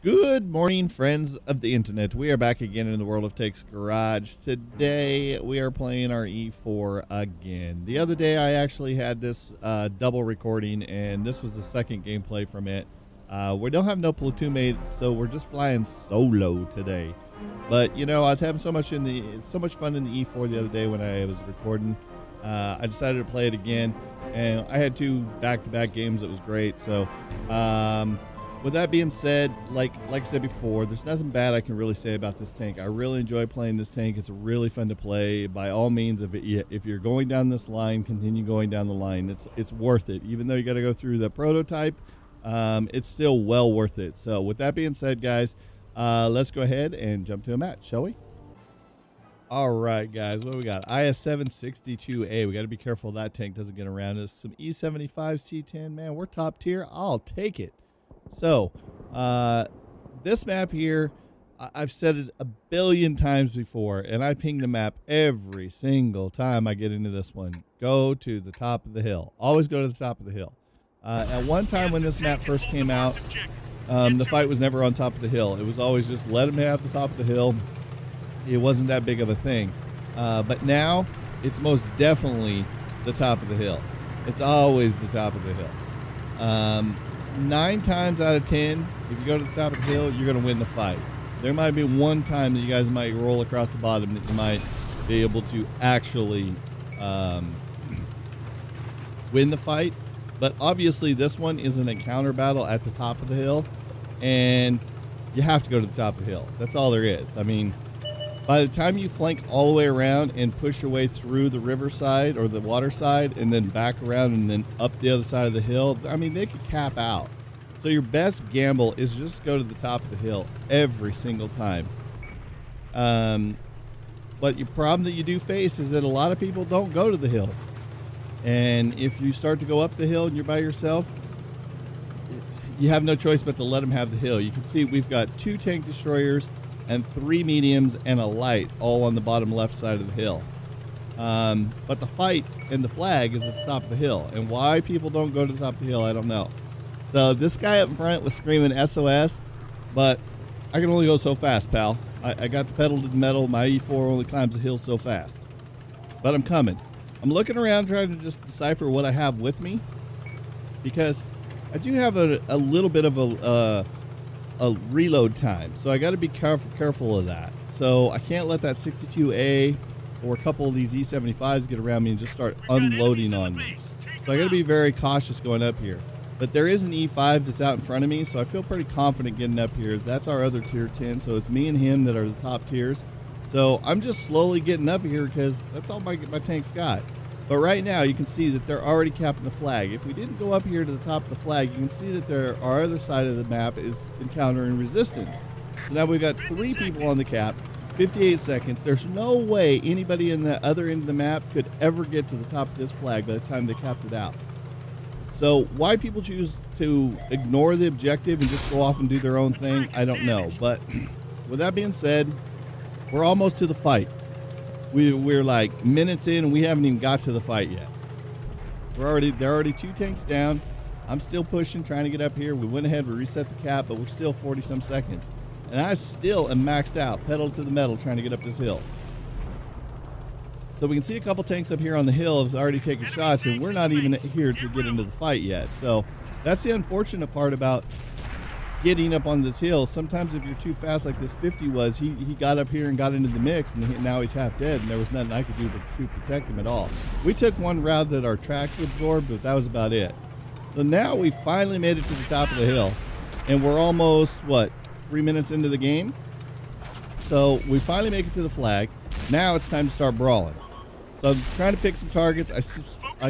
Good morning, friends of the internet. We are back again in the World of Takes Garage. Today, we are playing our E4 again. The other day, I actually had this double recording, and this was the second gameplay from it. We don't have no platoon mate, so we're just flying solo today. But, you know, I was having so much fun in the E4 the other day when I was recording. I decided to play it again, and I had two back-to-back games that was great, so... with that being said, like I said before, there's nothing bad I can really say about this tank. I really enjoy playing this tank. It's really fun to play. By all means, if you're going down this line, continue going down the line. It's worth it. Even though you got to go through the prototype, it's still well worth it. So with that being said, guys, let's go ahead and jump to a match, shall we? All right, guys, what do we got? IS-762A. We got to be careful that tank doesn't get around us. Some E-75s, T10. Man, we're top tier. I'll take it. So, this map here, I've said it a billion times before, and I ping the map every single time I get into this one. Go to the top of the hill. Always go to the top of the hill. At one time when this map first came out, the fight was never on top of the hill. It was always just let them have the top of the hill. It wasn't that big of a thing. But now, it's most definitely the top of the hill. It's always the top of the hill. 9 times out of 10, if you go to the top of the hill, you're going to win the fight. There might be one time that you guys might roll across the bottom that you might be able to actually win the fight. But obviously, this one is an encounter battle at the top of the hill, and you have to go to the top of the hill. That's all there is. I mean, by the time you flank all the way around and push your way through the riverside or the water side and then back around and then up the other side of the hill, I mean, they could cap out. So your best gamble is just go to the top of the hill every single time. But your problem that you do face is that a lot of people don't go to the hill. And if you start to go up the hill and you're by yourself, you have no choice but to let them have the hill. You can see we've got 2 tank destroyers and 3 mediums and a light all on the bottom left side of the hill. But the fight and the flag is at the top of the hill. And why people don't go to the top of the hill, I don't know. So this guy up front was screaming SOS, but I can only go so fast, pal. I got the pedal to the metal. My E4 only climbs the hill so fast. But I'm coming. I'm looking around trying to just decipher what I have with me, because I do have a little bit of a reload time, so I got to be careful of that. So I can't let that 62A or a couple of these E75s get around me and just start unloading on me. So I got to be very cautious going up here. But there is an E5 that's out in front of me, so I feel pretty confident getting up here. That's our other tier 10, so it's me and him that are the top tiers. So I'm just slowly getting up here because that's all my tank's got. But right now, you can see that they're already capping the flag. If we didn't go up here to the top of the flag, you can see that our other side of the map is encountering resistance. So now we've got 3 people on the cap, 58 seconds. There's no way anybody in the other end of the map could ever get to the top of this flag by the time they capped it out. So why people choose to ignore the objective and just go off and do their own thing, I don't know. But with that being said, we're almost to the fight. We're like minutes in and we haven't even got to the fight yet. They're already 2 tanks down. I'm still pushing, trying to get up here. We went ahead, we reset the cap, but we're still 40 some seconds. And I still am maxed out, pedal to the metal, trying to get up this hill. So we can see a couple tanks up here on the hill have already taken shots, and we're not even here to get into the fight yet. So that's the unfortunate part about getting up on this hill. Sometimes if you're too fast like this 50 was, he got up here and got into the mix, and now he's half dead, and there was nothing I could do to protect him at all. We took one route that our tracks absorbed, but that was about it. So now we finally made it to the top of the hill, and we're almost, what, 3 minutes into the game? So we finally make it to the flag. Now it's time to start brawling. So I'm trying to pick some targets. I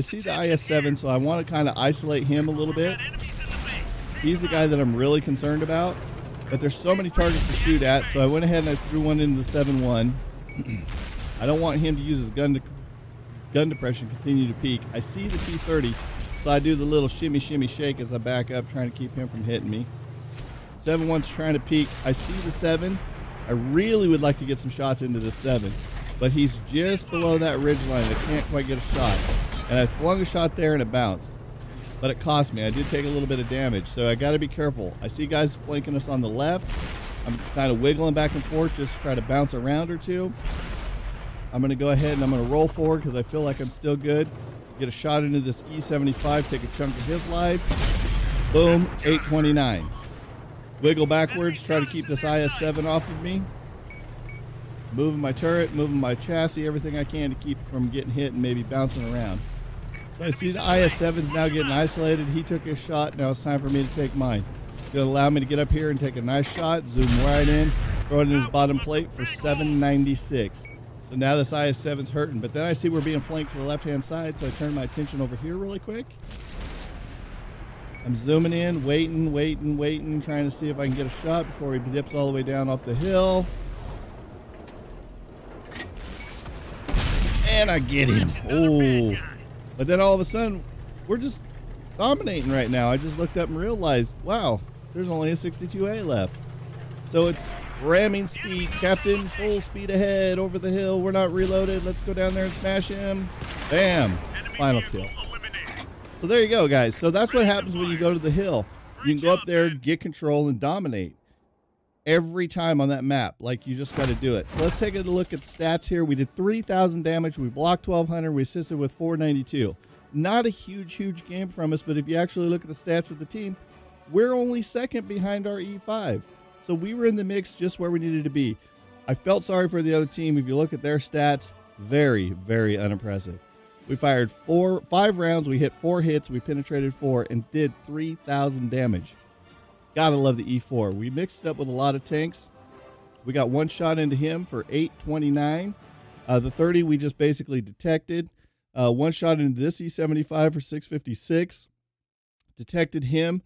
see the IS-7, so I want to kind of isolate him a little bit. He's the guy that I'm really concerned about, but there's so many targets to shoot at, so I went ahead and I threw one into the 7-1. I don't want him to use his gun depression, continue to peek. I see the T-30, so I do the little shimmy, shimmy, shake as I back up, trying to keep him from hitting me. 7-1's trying to peek. I see the 7. I really would like to get some shots into the 7, but he's just below that ridge line. I can't quite get a shot, and I flung a shot there and it bounced. but it cost me. I did take a little bit of damage, so I got to be careful. I see guys flanking us on the left. I'm kind of wiggling back and forth, just to try to bounce a round or two. I'm going to go ahead and I'm going to roll forward because I feel like I'm still good. Get a shot into this E75, take a chunk of his life. Boom, 829. Wiggle backwards, try to keep this IS-7 off of me. Moving my turret, moving my chassis, everything I can to keep from getting hit and maybe bouncing around. So I see the IS-7's now getting isolated. He took his shot. Now it's time for me to take mine. It's going to allow me to get up here and take a nice shot, zoom right in, throw it in his bottom plate for 796. So now this IS-7's hurting. But then I see we're being flanked to the left-hand side, so I turn my attention over here really quick. I'm zooming in, waiting, trying to see if I can get a shot before he dips all the way down off the hill. And I get him. Oh. But then all of a sudden, we're just dominating right now. I just looked up and realized, wow, there's only a 62A left. So it's ramming speed, Captain, full speed ahead over the hill. We're not reloaded. Let's go down there and smash him. Bam. Final kill. So there you go, guys. So that's what happens when you go to the hill. You can go up there, get control, and dominate every time on that map. Like, you just got to do it. So let's take a look at the stats here. We did 3,000 damage. We blocked 1,200. We assisted with 492. Not a huge game from us, but if you actually look at the stats of the team, we're only second behind our E5. So we were in the mix just where we needed to be. I felt sorry for the other team. If you look at their stats, very unimpressive. We fired 5 rounds, we hit 4 hits, we penetrated 4, and did 3,000 damage. Gotta love the E4. We mixed it up with a lot of tanks. We got 1 shot into him for 829. The 30 we just basically detected. 1 shot into this E75 for 656. Detected him,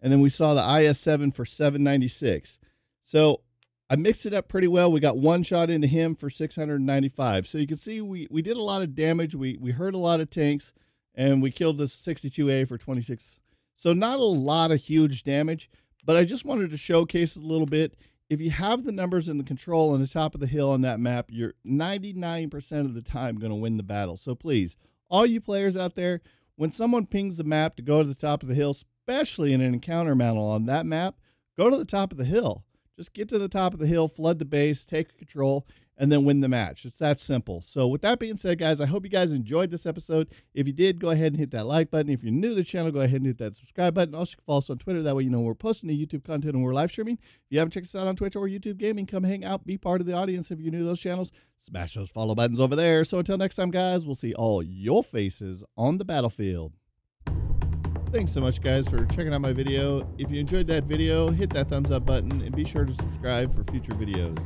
and then we saw the IS-7 for 796. So I mixed it up pretty well. We got 1 shot into him for 695. So you can see we did a lot of damage. We hurt a lot of tanks, and we killed this 62A for 26. So not a lot of huge damage, but I just wanted to showcase it a little bit. If you have the numbers and the control on the top of the hill on that map, you're 99% of the time going to win the battle. So please, all you players out there, when someone pings the map to go to the top of the hill, especially in an encounter battle on that map, go to the top of the hill. Just get to the top of the hill, flood the base, take control, and then win the match. It's that simple. So with that being said, guys, I hope you guys enjoyed this episode. If you did, go ahead and hit that like button. If you're new to the channel, go ahead and hit that subscribe button. Also, follow us on Twitter. That way you know we're posting new YouTube content and we're live streaming. If you haven't checked us out on Twitch or YouTube Gaming, come hang out, be part of the audience. If you're new to those channels, smash those follow buttons over there. So until next time, guys, we'll see all your faces on the battlefield. Thanks so much, guys, for checking out my video. If you enjoyed that video, hit that thumbs up button and be sure to subscribe for future videos.